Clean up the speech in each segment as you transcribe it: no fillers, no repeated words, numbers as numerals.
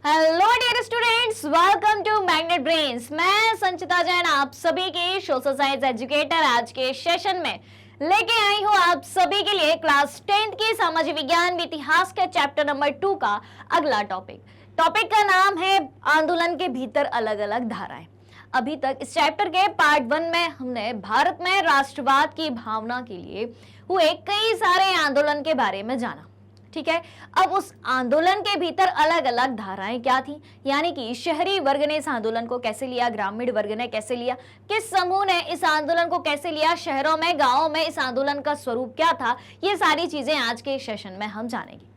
Hello dear students, welcome to magnet brains. मैं संचिता जैन आप सभी की सोशल साइंस एजुकेटर आज के सेशन में लेके आई हूँ आप सभी के लिए क्लास 10th की सामाजिक विज्ञान में इतिहास के चैप्टर नंबर 2 का अगला टॉपिक का नाम है आंदोलन के भीतर अलग अलग धाराएं। अभी तक इस चैप्टर के पार्ट 1 में हमने भारत में राष्ट्रवाद की भावना के लिए हुए कई सारे आंदोलन के बारे में जाना। ठीक है, अब उस आंदोलन के भीतर अलग अलग धाराएं क्या थी, यानी कि शहरी वर्ग ने इस आंदोलन को कैसे लिया, ग्रामीण वर्ग ने कैसे लिया, किस समूह ने इस आंदोलन को कैसे लिया, शहरों में गांवों में इस आंदोलन का स्वरूप क्या था, ये सारी चीजें आज के सेशन में हम जानेंगे।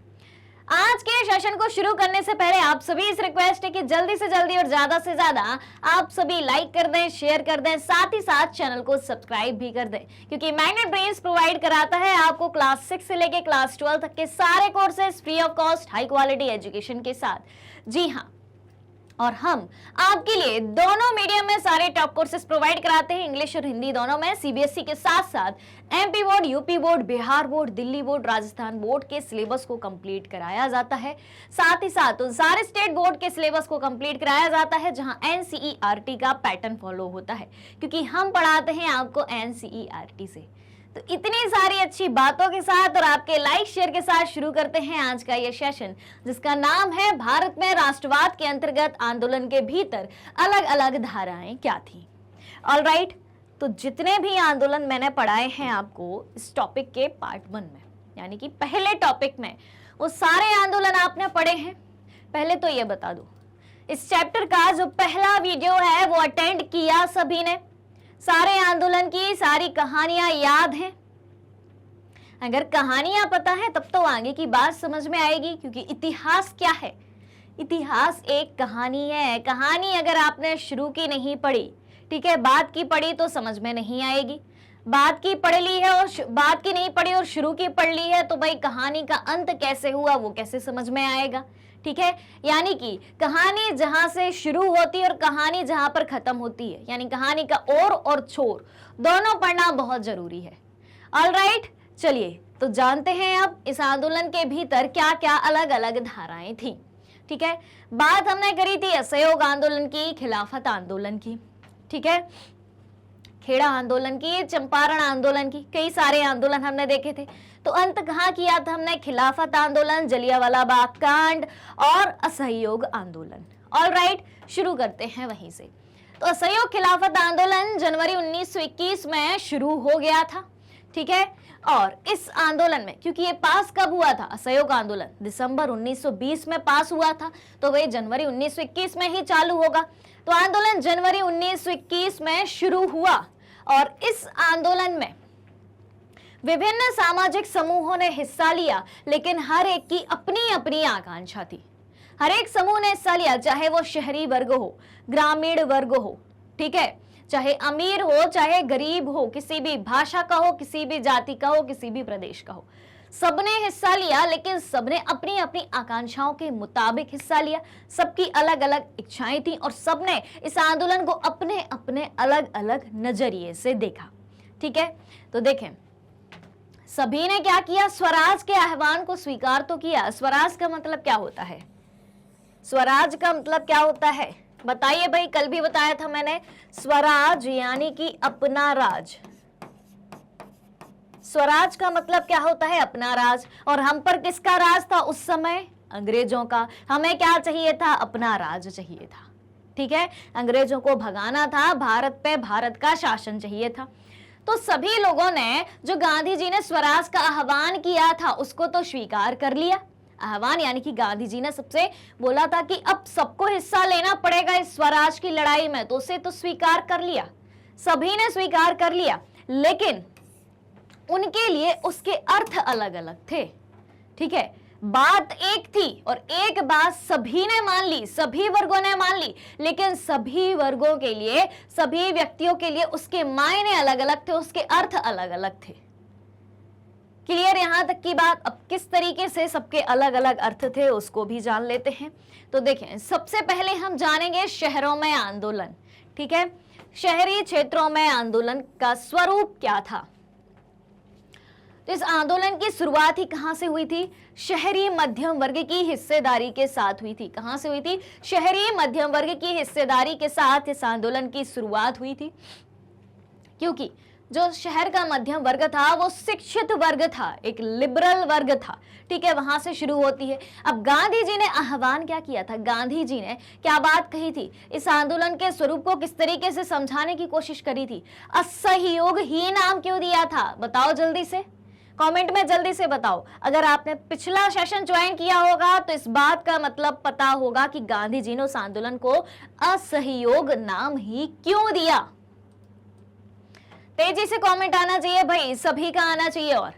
आज के सेशन को शुरू करने से पहले आप सभी इस रिक्वेस्ट है कि जल्दी से जल्दी और ज्यादा से ज्यादा आप सभी लाइक कर दें, शेयर कर दें, साथ ही साथ चैनल को सब्सक्राइब भी कर दें, क्योंकि मैग्नेट ब्रेन्स प्रोवाइड कराता है आपको क्लास 6 से लेके क्लास 12 तक के सारे courses free of cost high quality education के साथ। जी हाँ, और हम आपके लिए दोनों मीडियम में सारे टॉप कोर्सेज प्रोवाइड कराते हैं, इंग्लिश और हिंदी दोनों में। सीबीएसई के साथ साथ MP board, UP board, Bihar board, Delhi board, Rajasthan board के सिलेबस को कंप्लीट कराया जाता है। साथ ही साथ उन सारे स्टेट बोर्ड के सिलेबस को कंप्लीट कराया जाता है जहां एनसीईआरटी का पैटर्न फॉलो होता है, क्योंकि हम पढ़ाते हैं आपको एनसीईआरटी से। तो इतनी सारी अच्छी बातों के साथ और आपके लाइक शेयर के साथ शुरू करते हैं आज का ये सेशन, जिसका नाम है भारत में राष्ट्रवाद के अंतर्गत आंदोलन के भीतर अलग अलग धाराएं क्या थी। ऑलराइट, तो जितने भी आंदोलन मैंने पढ़ाए हैं आपको इस टॉपिक के पार्ट 1 में, यानी कि पहले टॉपिक में, वो सारे आंदोलन आपने पढ़े हैं। पहले तो ये बता दो, इस चैप्टर का जो पहला वीडियो है वो अटेंड किया सभी ने? सारे आंदोलन की सारी कहानियां याद हैं? अगर कहानियां पता है तब तो आगे की बात समझ में आएगी, क्योंकि इतिहास क्या है? इतिहास एक कहानी है। कहानी अगर आपने शुरू की नहीं पढ़ी, ठीक है, बाद की पढ़ी तो समझ में नहीं आएगी। बाद की पढ़ ली है और बाद की नहीं पढ़ी और शुरू की पढ़ ली है तो भाई कहानी का अंत कैसे हुआ वो कैसे समझ में आएगा? ठीक है, यानी कि कहानी जहां से शुरू होती है और कहानी जहां पर खत्म होती है, यानी कहानी का ओर और छोर दोनों पढ़ना बहुत जरूरी है। ऑलराइट, चलिए तो जानते हैं अब इस आंदोलन के भीतर क्या क्या अलग अलग धाराएं थी। ठीक है, बात हमने करी थी असहयोग आंदोलन की, खिलाफत आंदोलन की, ठीक है, खेड़ा आंदोलन की, चंपारण आंदोलन की, कई सारे आंदोलन हमने देखे थे। तो अंत कहाँ किया था हमने? खिलाफत आंदोलन, जलियांवाला बाग कांड और असहयोग आंदोलन। ऑलराइट, शुरू करते हैं वहीं से। तो असहयोग खिलाफत आंदोलन जनवरी 1921 में शुरू हो गया था। ठीक है, और इस आंदोलन में, क्योंकि ये पास कब हुआ था असहयोग आंदोलन? दिसंबर 1920 में पास हुआ था, तो वही जनवरी 1921 में ही चालू होगा। तो आंदोलन जनवरी 1921 में शुरू हुआ और इस आंदोलन में विभिन्न सामाजिक समूहों ने हिस्सा लिया, लेकिन हर एक की अपनी अपनी आकांक्षा थी। हर एक समूह ने हिस्सा लिया, चाहे वो शहरी वर्ग हो, ग्रामीण वर्ग हो, ठीक है, चाहे अमीर हो चाहे गरीब हो, किसी भी भाषा का हो, किसी भी जाति का हो, किसी भी प्रदेश का हो, सबने हिस्सा लिया, लेकिन सबने अपनी अपनी आकांक्षाओं के मुताबिक हिस्सा लिया। सबकी अलग अलग इच्छाएं थी और सबने इस आंदोलन को अपने अपने अलग अलग नजरिए से देखा। ठीक है, तो देखें सभी ने क्या किया? स्वराज के आह्वान को स्वीकार तो किया। स्वराज का मतलब क्या होता है? स्वराज का मतलब क्या होता है बताइए भाई? कल भी बताया था मैंने, स्वराज यानी कि अपना राज। स्वराज का मतलब क्या होता है? अपना राज। और हम पर किसका राज था उस समय? अंग्रेजों का। हमें क्या चाहिए था? अपना राज चाहिए था। ठीक है, अंग्रेजों को भगाना था, भारत पे भारत का शासन चाहिए था। तो सभी लोगों ने जो गांधी जी ने स्वराज का आह्वान किया था उसको तो स्वीकार कर लिया। आह्वान यानी कि गांधी जी ने सबसे बोला था कि अब सबको हिस्सा लेना पड़ेगा इस स्वराज की लड़ाई में, तो उसे तो स्वीकार कर लिया, सभी ने स्वीकार कर लिया, लेकिन उनके लिए उसके अर्थ अलग अलग थे। ठीक है, बात एक थी और एक बात सभी ने मान ली, सभी वर्गों ने मान ली, लेकिन सभी वर्गों के लिए, सभी व्यक्तियों के लिए उसके मायने अलग अलग थे, उसके अर्थ अलग अलग थे। क्लियर यहां तक की बात? अब किस तरीके से सबके अलग अलग अर्थ थे उसको भी जान लेते हैं। तो देखें, सबसे पहले हम जानेंगे शहरों में आंदोलन। ठीक है, शहरी क्षेत्रों में आंदोलन का स्वरूप क्या था? तो इस आंदोलन की शुरुआत ही कहां से हुई थी? शहरी मध्यम वर्ग की हिस्सेदारी के साथ हुई थी। कहां से हुई थी? शहरी मध्यम वर्ग की हिस्सेदारी के साथ इस आंदोलन की शुरुआत हुई थी, क्योंकि जो शहर का मध्यम वर्ग था वो शिक्षित वर्ग था, एक लिबरल वर्ग था, ठीक है, वहां से शुरू होती है। अब गांधी जी ने आह्वान क्या किया था? गांधी जी ने क्या बात कही थी? इस आंदोलन के स्वरूप को किस तरीके से समझाने की कोशिश करी थी? असहयोग ही नाम क्यों दिया था? बताओ जल्दी से, कमेंट में जल्दी से बताओ। अगर आपने पिछला सेशन ज्वाइन किया होगा तो इस बात का मतलब पता होगा कि गांधी जी ने उस आंदोलन को असहयोग नाम ही क्यों दिया। तेजी से कमेंट आना चाहिए भाई, सभी का आना चाहिए। और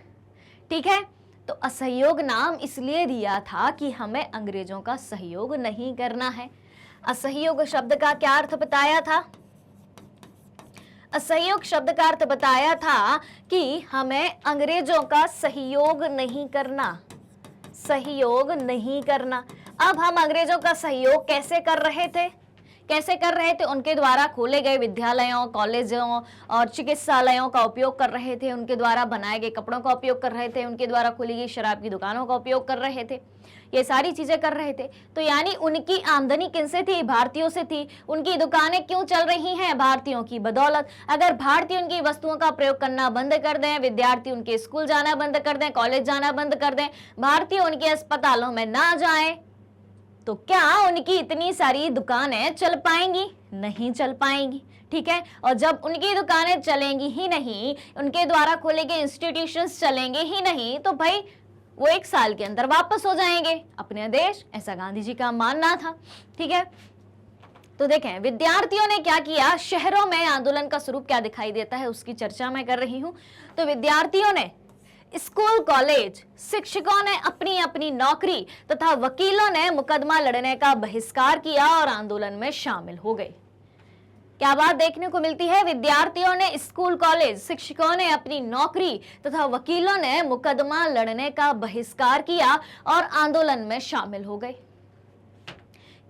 ठीक है, तो असहयोग नाम इसलिए दिया था कि हमें अंग्रेजों का सहयोग नहीं करना है। असहयोग शब्द का क्या अर्थ बताया था? असहयोग शब्द का अर्थ बताया था कि हमें अंग्रेजों का सहयोग नहीं करना, सहयोग नहीं करना। अब हम अंग्रेजों का सहयोग कैसे कर रहे थे? कैसे कर रहे थे? उनके द्वारा खोले गए विद्यालयों, कॉलेजों और चिकित्सालयों का उपयोग कर रहे थे, उनके द्वारा बनाए गए कपड़ों का उपयोग कर रहे थे, उनके द्वारा खोली गई शराब की दुकानों का उपयोग कर रहे थे, ये सारी चीजें कर रहे थे। तो यानी उनकी आमदनी किनसे थी? भारतीयों से थी। उनकी दुकानें क्यों चल रही हैं? भारतीयों की बदौलत। अगर भारतीय उनकी वस्तुओं का प्रयोग करना बंद कर दें, विद्यार्थी उनके स्कूल जाना बंद कर दें, कॉलेज जाना बंद कर दें, भारतीय उनके अस्पतालों में ना जाएं, तो क्या उनकी इतनी सारी दुकानें चल पाएंगी? नहीं चल पाएंगी, ठीक है। और जब उनकी दुकानें चलेंगी ही नहीं, उनके द्वारा खोले गए इंस्टीट्यूशंस चलेंगे ही नहीं, तो भाई वो 1 साल के अंदर वापस हो जाएंगे अपने देश, ऐसा गांधी जी का मानना था, ठीक है। तो देखें विद्यार्थियों ने क्या किया, शहरों में आंदोलन का स्वरूप क्या दिखाई देता है उसकी चर्चा मैं कर रही हूं। तो विद्यार्थियों ने, स्कूल कॉलेज, शिक्षकों ने अपनी अपनी नौकरी तथा वकीलों ने मुकदमा लड़ने का बहिष्कार किया और आंदोलन में शामिल हो गए। क्या बात देखने को मिलती है? विद्यार्थियों ने, स्कूल कॉलेज, शिक्षकों ने अपनी नौकरी तथा वकीलों ने मुकदमा लड़ने का बहिष्कार किया और आंदोलन में शामिल हो गए।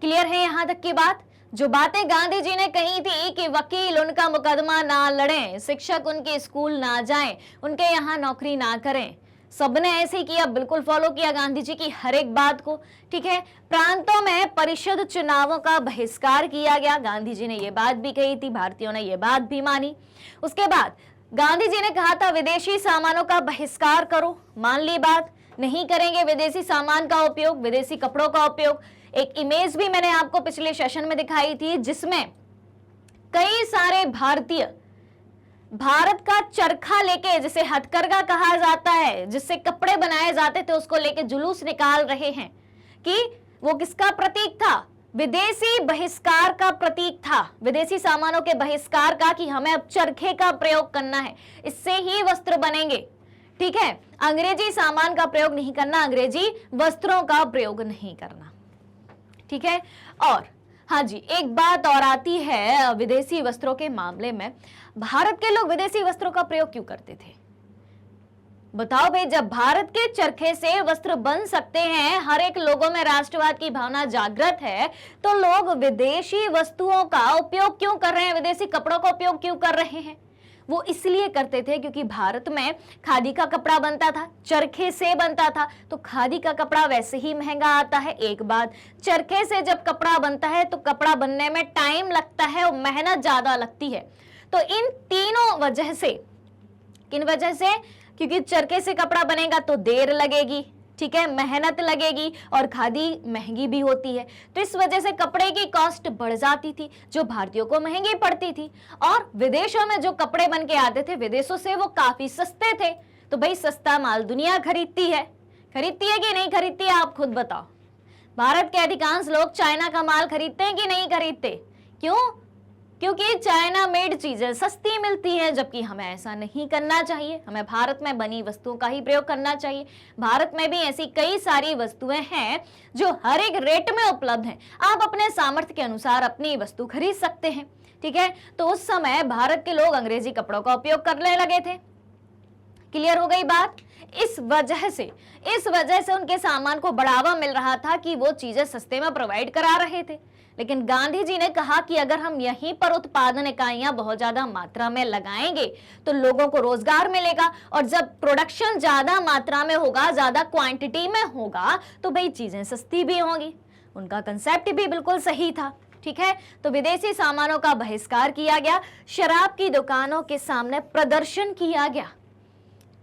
क्लियर है यहां तक की बात? जो बातें गांधी जी ने कही थी कि वकील उनका मुकदमा ना लड़ें, शिक्षक उनके स्कूल ना जाएं, उनके यहाँ नौकरी ना करें, सबने ऐसे ही किया, बिल्कुल फॉलो किया गांधी जी की हर एक बात को, ठीक है। प्रांतों में परिषद चुनावों का बहिष्कार किया गया, गांधी जी ने ये बात भी कही थी, भारतीयों ने ये बात भी मानी। उसके बाद गांधी जी ने कहा था विदेशी सामानों का बहिष्कार करो, मान ली बात, नहीं करेंगे विदेशी सामान का उपयोग, विदेशी कपड़ों का उपयोग। एक इमेज भी मैंने आपको पिछले सेशन में दिखाई थी जिसमें कई सारे भारतीय भारत का चरखा लेके, जिसे हथकरघा कहा जाता है, जिससे कपड़े बनाए जाते थे, उसको लेके जुलूस निकाल रहे हैं कि वो किसका प्रतीक था? विदेशी बहिष्कार का प्रतीक था, विदेशी सामानों के बहिष्कार का, कि हमें अब चरखे का प्रयोग करना है, इससे ही वस्त्र बनेंगे, ठीक है। अंग्रेजी सामान का प्रयोग नहीं करना, अंग्रेजी वस्त्रों का प्रयोग नहीं करना, ठीक है। और हाँ जी, एक बात और आती है विदेशी वस्त्रों के मामले में, भारत के लोग विदेशी वस्त्रों का प्रयोग क्यों करते थे? बताओ भाई, जब भारत के चरखे से वस्त्र बन सकते हैं, हर एक लोगों में राष्ट्रवाद की भावना जागृत है, तो लोग विदेशी वस्तुओं का उपयोग क्यों कर रहे हैं, विदेशी कपड़ों का उपयोग क्यों कर रहे हैं? वो इसलिए करते थे क्योंकि भारत में खादी का कपड़ा बनता था, चरखे से बनता था, तो खादी का कपड़ा वैसे ही महंगा आता है। एक बात, चरखे से जब कपड़ा बनता है तो कपड़ा बनने में टाइम लगता है और मेहनत ज्यादा लगती है। तो इन तीनों वजह से, किन वजह से? क्योंकि चरखे से कपड़ा बनेगा तो देर लगेगी, ठीक है, मेहनत लगेगी, और खादी महंगी भी होती है, तो इस वजह से कपड़े की कॉस्ट बढ़ जाती थी, जो भारतीयों को महंगी पड़ती थी। और विदेशों में जो कपड़े बन के आते थे विदेशों से, वो काफी सस्ते थे। तो भाई सस्ता माल दुनिया खरीदती है कि नहीं खरीदती है? आप खुद बताओ। भारत के अधिकांश लोग चाइना का माल खरीदते हैं कि नहीं खरीदते? क्यों? क्योंकि चाइना मेड चीजें सस्ती मिलती है, जबकि हमें ऐसा नहीं करना चाहिए, हमें भारत में बनी वस्तुओं का ही प्रयोग करना चाहिए। भारत में भी ऐसी कई सारी वस्तुएं हैं जो हर एक रेट में उपलब्ध हैं, आप अपने सामर्थ्य के अनुसार अपनी वस्तु खरीद सकते हैं, ठीक है। तो उस समय भारत के लोग अंग्रेजी कपड़ों का उपयोग करने लगे थे, क्लियर हो गई बात। इस वजह से उनके सामान को बढ़ावा मिल रहा था कि वो चीजें सस्ते में प्रोवाइड करा रहे थे। लेकिन गांधी जी ने कहा कि अगर हम यहीं पर उत्पादन इकाइयां बहुत ज्यादा मात्रा में लगाएंगे तो लोगों को रोजगार मिलेगा, और जब प्रोडक्शन ज्यादा मात्रा में होगा, ज्यादा क्वांटिटी में होगा, तो भाई चीजें सस्ती भी होंगी। उनका कंसेप्ट भी बिल्कुल सही था। ठीक है, तो विदेशी सामानों का बहिष्कार किया गया, शराब की दुकानों के सामने प्रदर्शन किया गया।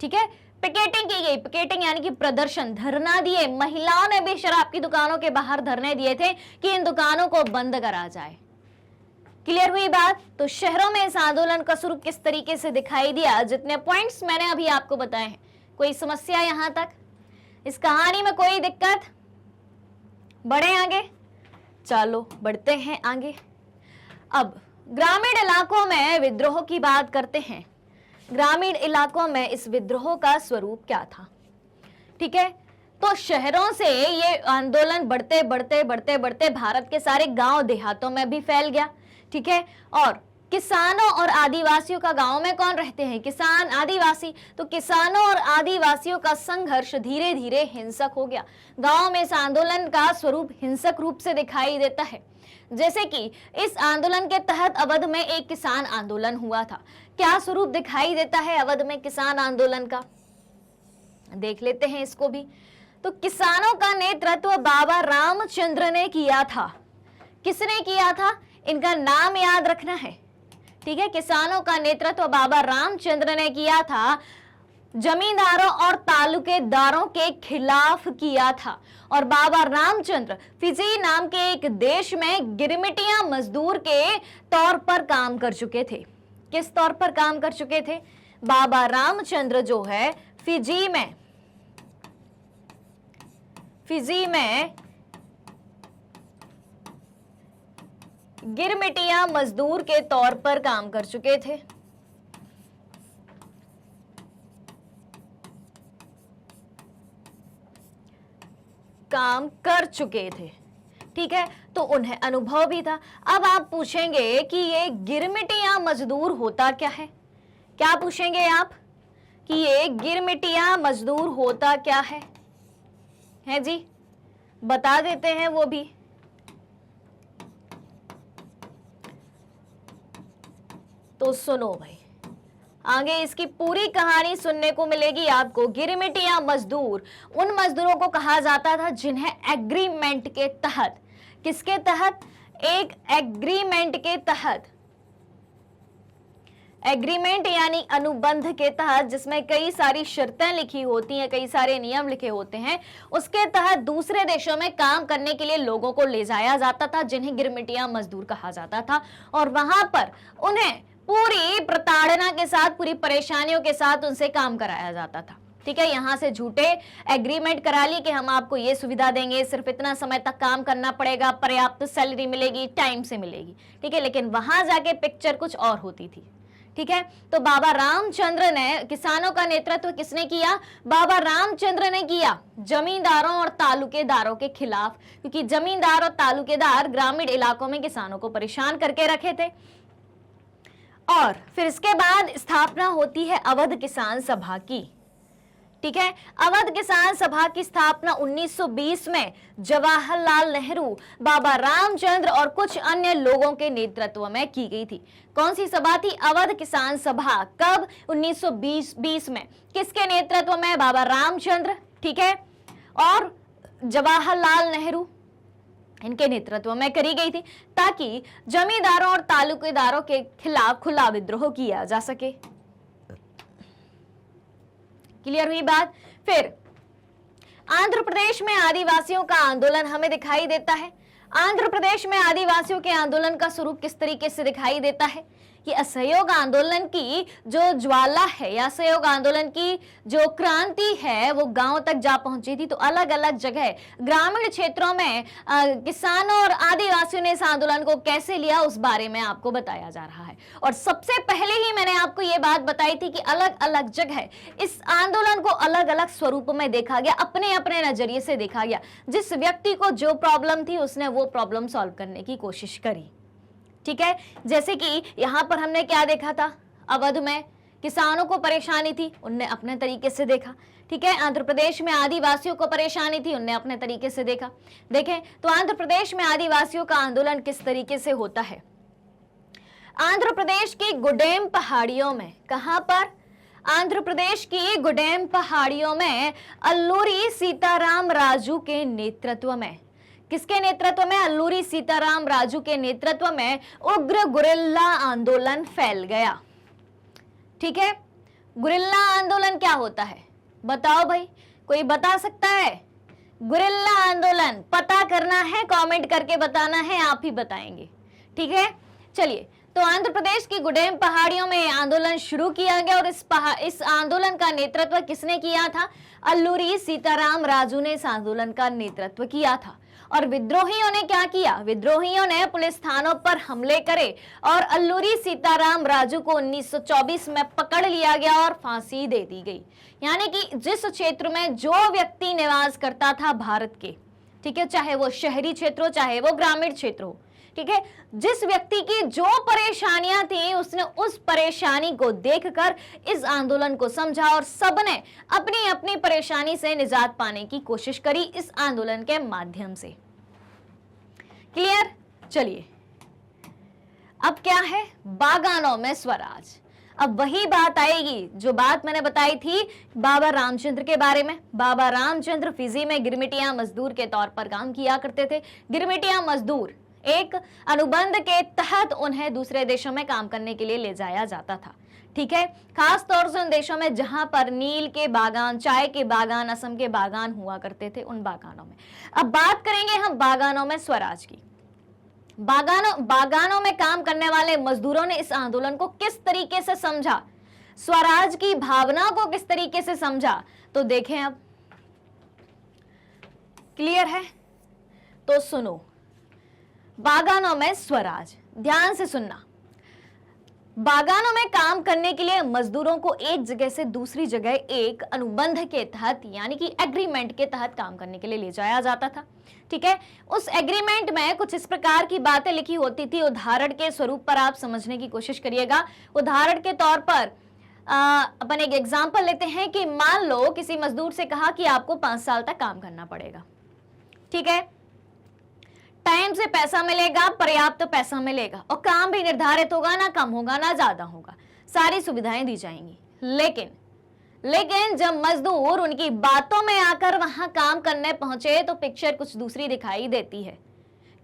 ठीक है, पिकेटिंग की गई। पिकेटिंग यानी कि प्रदर्शन, धरना दिए। महिलाओं ने भी शराब की दुकानों के बाहर धरने दिए थे कि इन दुकानों को बंद करा जाए। क्लियर हुई बात। तो शहरों में इस आंदोलन का स्वरूप किस तरीके से दिखाई दिया, जितने पॉइंट्स मैंने अभी आपको बताए हैं। कोई समस्या यहां तक, इस कहानी में कोई दिक्कत? बढ़े आगे, चलो बढ़ते हैं आगे। अब ग्रामीण इलाकों में विद्रोह की बात करते हैं। ग्रामीण इलाकों में इस विद्रोह का स्वरूप क्या था? ठीक है, तो शहरों से ये आंदोलन बढ़ते बढ़ते बढ़ते बढ़ते भारत के सारे गांव देहातों में भी फैल गया। ठीक है, और किसानों और आदिवासियों का, गांव में कौन रहते हैं? किसान, आदिवासी। तो किसानों और आदिवासियों का संघर्ष धीरे धीरे हिंसक हो गया। गांव में इस आंदोलन का स्वरूप हिंसक रूप से दिखाई देता है। जैसे कि इस आंदोलन के तहत अवध में एक किसान आंदोलन हुआ था। क्या स्वरूप दिखाई देता है अवध में किसान आंदोलन का, देख लेते हैं इसको भी। तो किसानों का नेतृत्व बाबा रामचंद्र ने किया था। किसने किया था? इनका नाम याद रखना है। ठीक है, किसानों का नेतृत्व बाबा रामचंद्र ने किया था। जमींदारों और तालुकेदारों के खिलाफ किया था। और बाबा रामचंद्र फिजी नाम के एक देश में गिरमिटिया मजदूर के तौर पर काम कर चुके थे। किस तौर पर काम कर चुके थे? बाबा रामचंद्र जो है फिजी में गिरमिटिया मजदूर के तौर पर काम कर चुके थे। ठीक है, तो उन्हें अनुभव भी था। अब आप पूछेंगे कि ये गिरमिटिया मजदूर होता क्या है? क्या पूछेंगे आप कि ये गिरमिटिया मजदूर होता क्या है जी? बता देते हैं वो भी। तो सुनो भाई, आगे इसकी पूरी कहानी सुनने को मिलेगी आपको। गिरमिटिया मजदूर उन मजदूरों को कहा जाता था जिन्हें एग्रीमेंट के तहत, किसके तहत? एक एग्रीमेंट के तहत, एग्रीमेंट यानी अनुबंध के तहत, जिसमें कई सारी शर्तें लिखी होती हैं, कई सारे नियम लिखे होते हैं, उसके तहत दूसरे देशों में काम करने के लिए लोगों को ले जाया जाता था, जिन्हें गिरमिटिया मजदूर कहा जाता था। और वहां पर उन्हें पूरी प्रताड़ना के साथ, पूरी परेशानियों के साथ उनसे काम कराया जाता था। ठीक है, यहां से झूठे एग्रीमेंट करा लिए कि हम आपको ये सुविधा देंगे, सिर्फ इतना समय तक काम करना पड़ेगा, पर्याप्त सैलरी मिलेगी, टाइम से मिलेगी। ठीक है, लेकिन वहां जाके पिक्चर कुछ और होती थी। ठीक है, तो बाबा रामचंद्र ने, किसानों का नेतृत्व किसने किया? बाबा रामचंद्र ने किया, जमींदारों और तालुकेदारों के खिलाफ, क्योंकि जमींदार और तालुकेदार ग्रामीण इलाकों में किसानों को परेशान करके रखे थे। और फिर इसके बाद स्थापना होती है अवध किसान सभा की। ठीक है, अवध किसान सभा की स्थापना 1920 में जवाहरलाल नेहरू, बाबा रामचंद्र और कुछ अन्य लोगों के नेतृत्व में की गई थी। कौन सी सभा थी? अवध किसान सभा। कब? 1920 में। किसके नेतृत्व में? बाबा रामचंद्र, ठीक है, और जवाहरलाल नेहरू, इनके नेतृत्व में करी गई थी, ताकि जमींदारों और तालुकेदारों के खिलाफ खुला विद्रोह किया जा सके। क्लियर हुई बात। फिर आंध्र प्रदेश में आदिवासियों का आंदोलन हमें दिखाई देता है। आंध्र प्रदेश में आदिवासियों के आंदोलन का स्वरूप किस तरीके से दिखाई देता है? कि असहयोग आंदोलन की जो ज्वाला है, या असहयोग आंदोलन की जो क्रांति है, वो गांव तक जा पहुंची थी। तो अलग अलग जगह ग्रामीण क्षेत्रों में किसानों और आदिवासियों ने इस आंदोलन को कैसे लिया, उस बारे में आपको बताया जा रहा है। और सबसे पहले ही मैंने आपको ये बात बताई थी कि अलग अलग जगह इस आंदोलन को अलग अलग स्वरूप में देखा गया, अपने अपने नजरिए से देखा गया। जिस व्यक्ति को जो प्रॉब्लम थी, उसने वो प्रॉब्लम सॉल्व करने की कोशिश करी। ठीक है, जैसे कि यहां पर हमने क्या देखा था? अवध में किसानों को परेशानी थी, उनने अपने तरीके से देखा। ठीक है, आंध्र प्रदेश में आदिवासियों को परेशानी थी, उनने अपने तरीके से देखा। देखें तो आंध्र प्रदेश में आदिवासियों का आंदोलन किस तरीके से होता है। आंध्र प्रदेश की गुडेम पहाड़ियों में, कहां पर? आंध्र प्रदेश की गुडेम पहाड़ियों में अल्लूरी सीताराम राजू के नेतृत्व में, किसके नेतृत्व में? अल्लूरी सीताराम राजू के नेतृत्व में उग्र गुरिल्ला आंदोलन फैल गया। ठीक है, गुरिल्ला आंदोलन क्या होता है बताओ भाई, कोई बता सकता है? गुरिल्ला आंदोलन पता करना है, कमेंट करके बताना है, आप ही बताएंगे। ठीक है, चलिए, तो आंध्र प्रदेश की गुडेम पहाड़ियों में आंदोलन शुरू किया गया और इस आंदोलन का नेतृत्व किसने किया था? अल्लूरी सीताराम राजू ने इस आंदोलन का नेतृत्व किया था। और विद्रोहियों ने क्या किया? विद्रोहियों ने पुलिस थानों पर हमले करे और अल्लूरी सीताराम राजू को 1924 में पकड़ लिया गया और फांसी दे दी गई। यानी कि जिस क्षेत्र में जो व्यक्ति निवास करता था भारत के, ठीक है, चाहे वो शहरी क्षेत्र हो चाहे वो ग्रामीण क्षेत्र हो, ठीक है, जिस व्यक्ति की जो परेशानियां थी उसने उस परेशानी को देखकर इस आंदोलन को समझा और सबने अपनी अपनी परेशानी से निजात पाने की कोशिश करी इस आंदोलन के माध्यम से। क्लियर? चलिए, अब क्या है? बागानों में स्वराज। अब वही बात आएगी जो बात मैंने बताई थी बाबा रामचंद्र के बारे में। बाबा रामचंद्र फिजी में गिरमिटिया मजदूर के तौर पर काम किया करते थे। गिरमिटिया मजदूर एक अनुबंध के तहत उन्हें दूसरे देशों में काम करने के लिए ले जाया जाता था। ठीक है, खास तौर से उन देशों में जहां पर नील के बागान, चाय के बागान, असम के बागान हुआ करते थे, उन बागानों में। अब बात करेंगे हम बागानों में स्वराज की। बागानों में काम करने वाले मजदूरों ने इस आंदोलन को किस तरीके से समझा, स्वराज की भावना को किस तरीके से समझा, तो देखें अब। क्लियर है? तो सुनो, बागानों में स्वराज, ध्यान से सुनना। बागानों में काम करने के लिए मजदूरों को एक जगह से दूसरी जगह एक अनुबंध के तहत यानी कि एग्रीमेंट के तहत काम करने के लिए ले जाया जाता था। ठीक है, उस एग्रीमेंट में कुछ इस प्रकार की बातें लिखी होती थी। उदाहरण के स्वरूप पर आप समझने की कोशिश करिएगा। उदाहरण के तौर पर अपन एक एग्जाम्पल लेते हैं कि मान लो किसी मजदूर से कहा कि आपको 5 साल तक काम करना पड़ेगा। ठीक है, टाइम से पैसा मिलेगा, पर्याप्त पैसा मिलेगा और काम भी निर्धारित होगा, ना कम होगा ना ज्यादा होगा, सारी सुविधाएं दी जाएंगी। लेकिन जब मजदूर उनकी बातों में आकर वहां काम करने पहुंचे तो पिक्चर कुछ दूसरी दिखाई देती है।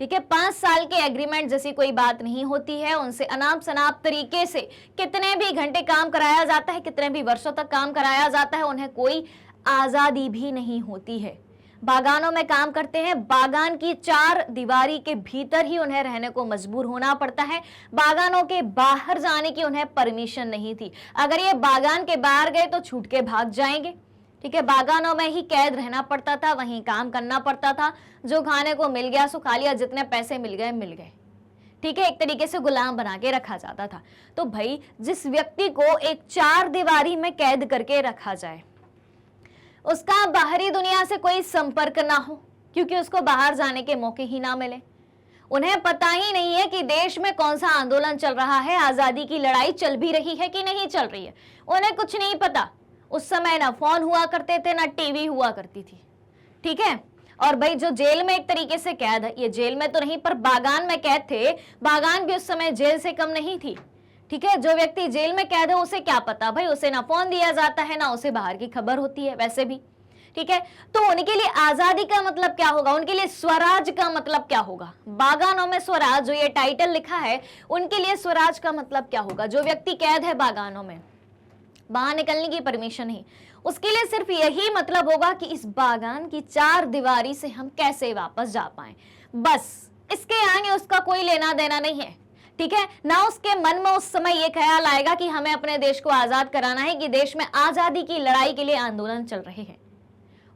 ठीक है, 5 साल के एग्रीमेंट जैसी कोई बात नहीं होती है। उनसे अनाप शनाप तरीके से कितने भी घंटे काम कराया जाता है, कितने भी वर्षों तक काम कराया जाता है, उन्हें कोई आजादी भी नहीं होती है। बागानों में काम करते हैं, बागान की 4 दीवारी के भीतर ही उन्हें रहने को मजबूर होना पड़ता है। बागानों के बाहर जाने की उन्हें परमिशन नहीं थी। अगर ये बागान के बाहर गए तो छूट के भाग जाएंगे। ठीक है, बागानों में ही कैद रहना पड़ता था, वहीं काम करना पड़ता था। जो खाने को मिल गया सो खा लिया, जितने पैसे मिल गए। ठीक है, एक तरीके से गुलाम बना के रखा जाता था। तो भाई जिस व्यक्ति को एक 4 दीवारी में कैद करके रखा जाए, उसका बाहरी दुनिया से कोई संपर्क ना हो, क्योंकि उसको बाहर जाने के मौके ही ना मिले। उन्हें पता ही नहीं है कि देश में कौन सा आंदोलन चल रहा है, आजादी की लड़ाई चल भी रही है कि नहीं चल रही है, उन्हें कुछ नहीं पता। उस समय ना फोन हुआ करते थे, ना टीवी हुआ करती थी। ठीक है, और भाई जो जेल में एक तरीके से कैद है, ये जेल में तो नहीं पर बागान में कैद थे। बागान भी उस समय जेल से कम नहीं थी। ठीक है, जो व्यक्ति जेल में कैद है उसे क्या पता भाई, उसे ना फोन दिया जाता है, ना उसे बाहर की खबर होती है वैसे भी। ठीक है, तो उनके लिए आजादी का मतलब क्या होगा, उनके लिए स्वराज का मतलब क्या होगा। बागानों में स्वराज, जो ये टाइटल लिखा है, उनके लिए स्वराज का मतलब क्या होगा। जो व्यक्ति कैद है बागानों में, बाहर निकलने की परमिशन नहीं, उसके लिए सिर्फ यही मतलब होगा कि इस बागान की 4 दीवारी से हम कैसे वापस जा पाए, बस। इसके आगे उसका कोई लेना देना नहीं है। ठीक है, ना उसके मन में उस समय ये ख्याल आएगा कि हमें अपने देश को आजाद कराना है, कि देश में आजादी की लड़ाई के लिए आंदोलन चल रहे हैं।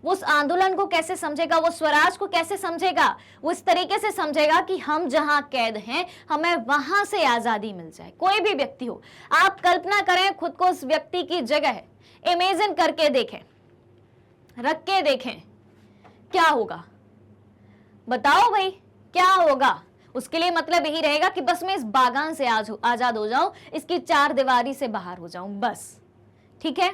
वो उस आंदोलन को कैसे समझेगा, वो स्वराज को कैसे समझेगा, वो इस तरीके से समझेगा कि हम जहां कैद हैं हमें वहां से आजादी मिल जाए। कोई भी व्यक्ति हो, आप कल्पना करें खुद को उस व्यक्ति की जगह, इमेजिन करके देखें, रख के देखें, क्या होगा बताओ भाई, क्या होगा। उसके लिए मतलब यही रहेगा कि बस मैं इस बागान से आजाद हो जाऊं, इसकी 4 दीवारी से बाहर हो जाऊं, बस। ठीक है।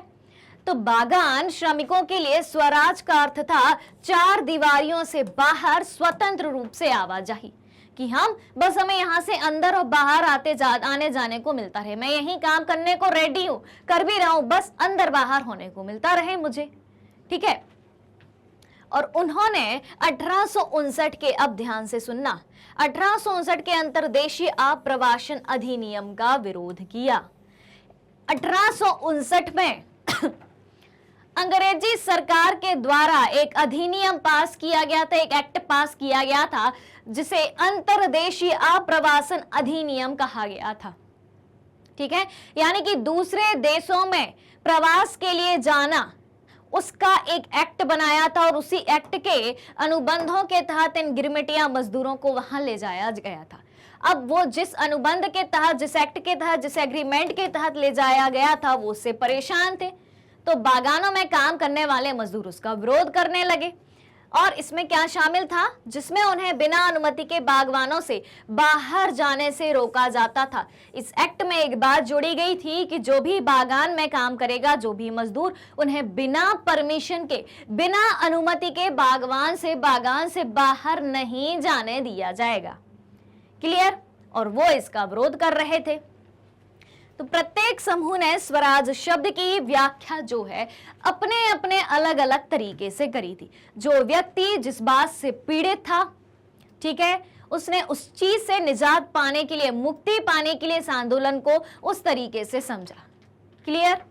तो बागान श्रमिकों के लिए स्वराज का अर्थ था चार दीवारियों से बाहर स्वतंत्र रूप से आवाजाही, कि हमें यहां से अंदर और बाहर आने जाने को मिलता रहे, मैं यही काम करने को रेडी हूं, कर भी रहा हूं, बस अंदर बाहर होने को मिलता रहे मुझे, ठीक है। और उन्होंने 1859 के, अब ध्यान से सुनना, 1859 के अंतर्देशीय आप्रवासन अधिनियम का विरोध किया। 1859 में अंग्रेजी सरकार के द्वारा एक अधिनियम पास किया गया था, एक एक्ट पास किया गया था जिसे अंतर्देशीय आप्रवासन अधिनियम कहा गया था, ठीक है। यानी कि दूसरे देशों में प्रवास के लिए जाना, उसका एक एक्ट बनाया था और उसी एक्ट के अनुबंधों के तहत इन गिरमिटिया मजदूरों को वहां ले जाया गया था। अब वो जिस अनुबंध के तहत, जिस एक्ट के तहत, जिस एग्रीमेंट के तहत ले जाया गया था, वो उससे परेशान थे, तो बागानों में काम करने वाले मजदूर उसका विरोध करने लगे। और इसमें क्या शामिल था, जिसमें उन्हें बिना अनुमति के बागवानों से बाहर जाने से रोका जाता था। इस एक्ट में एक बात जोड़ी गई थी कि जो भी बागान में काम करेगा, जो भी मजदूर, उन्हें बिना परमिशन के, बिना अनुमति के बागवान से, बागान से बाहर नहीं जाने दिया जाएगा। क्लियर। और वो इसका विरोध कर रहे थे। तो प्रत्येक समूह ने स्वराज शब्द की व्याख्या जो है अपने अपने अलग अलग तरीके से करी थी। जो व्यक्ति जिस बात से पीड़ित था, ठीक है, उसने उस चीज से निजात पाने के लिए, मुक्ति पाने के लिए इस आंदोलन को उस तरीके से समझा। क्लियर।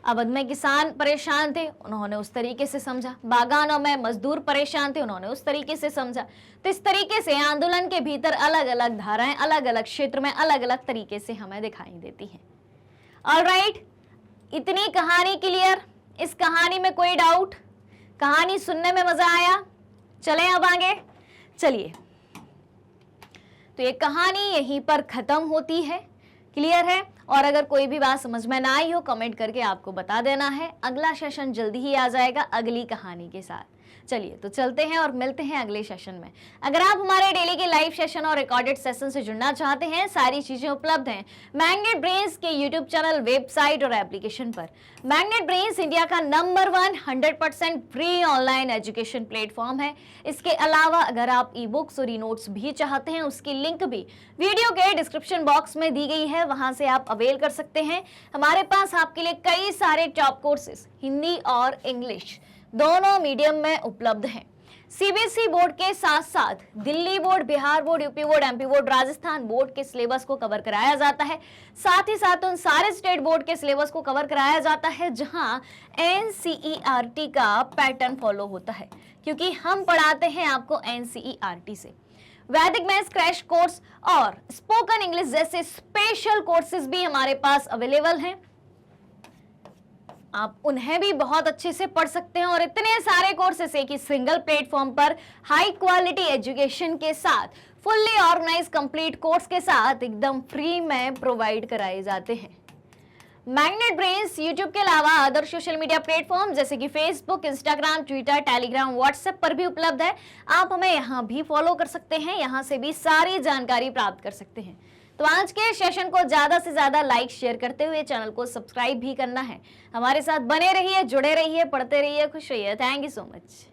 अवध में किसान परेशान थे, उन्होंने उस तरीके से समझा। बागानों में मजदूर परेशान थे, उन्होंने उस तरीके से समझा। तो इस तरीके से आंदोलन के भीतर अलग अलग धाराएं अलग अलग क्षेत्र में अलग अलग तरीके से हमें दिखाई देती हैं। ऑलराइट, इतनी कहानी क्लियर। इस कहानी में कोई डाउट? कहानी सुनने में मजा आया? चलें अब आगे। चलिए, तो ये कहानी यहीं पर खत्म होती है। क्लियर है। और अगर कोई भी बात समझ में ना आई हो, कमेंट करके आपको बता देना है। अगला सेशन जल्दी ही आ जाएगा अगली कहानी के साथ। चलिए, तो चलते हैं और मिलते हैं अगले सेशन में। अगर आप हमारे डेली के लाइव सेशन और रिकॉर्डेड सेशन से जुड़ना चाहते हैं, सारी चीजें उपलब्ध हैं मैग्नेट ब्रेन्स के यूट्यूब चैनल, वेबसाइट और एप्लीकेशन पर। मैग्नेट ब्रेन्स इंडिया का number 1 100% free online education platform है। इसके अलावा अगर आप ई बुक्स और ई नोट्स भी चाहते हैं, उसकी लिंक भी वीडियो के डिस्क्रिप्शन बॉक्स में दी गई है, वहां से आप अवेल कर सकते हैं। हमारे पास आपके लिए कई सारे टॉप कोर्सेज हिंदी और इंग्लिश दोनों मीडियम में उपलब्ध हैं। सीबीएसई बोर्ड के साथ साथ Delhi board, Bihar board, UP board, MP board, Rajasthan board के सिलेबस को कवर कराया जाता है। साथ ही साथ उन सारे स्टेट बोर्ड के सिलेबस को कवर कराया जाता है जहां एनसीईआरटी का पैटर्न फॉलो होता है, क्योंकि हम पढ़ाते हैं आपको एनसीईआरटी से। वैदिक मैथ्स क्रैश कोर्स और स्पोकन इंग्लिश जैसे स्पेशल कोर्सेज भी हमारे पास अवेलेबल हैं। आप उन्हें भी बहुत अच्छे से पढ़ सकते हैं। और इतने सारे कोर्सेस एक ही सिंगल प्लेटफॉर्म पर हाई क्वालिटी एजुकेशन के साथ, फुल्ली ऑर्गेनाइज कंप्लीट कोर्स के साथ एकदम फ्री में प्रोवाइड कराए जाते हैं। मैग्नेट ब्रेन्स यूट्यूब के अलावा अदर सोशल मीडिया प्लेटफॉर्म जैसे कि Facebook, Instagram, Twitter, Telegram, WhatsApp पर भी उपलब्ध है। आप हमें यहाँ भी फॉलो कर सकते हैं, यहाँ से भी सारी जानकारी प्राप्त कर सकते हैं। तो आज के सेशन को ज्यादा से ज्यादा लाइक शेयर करते हुए चैनल को सब्सक्राइब भी करना है। हमारे साथ बने रहिए, जुड़े रहिए, पढ़ते रहिए, खुश रहिए। Thank you so much.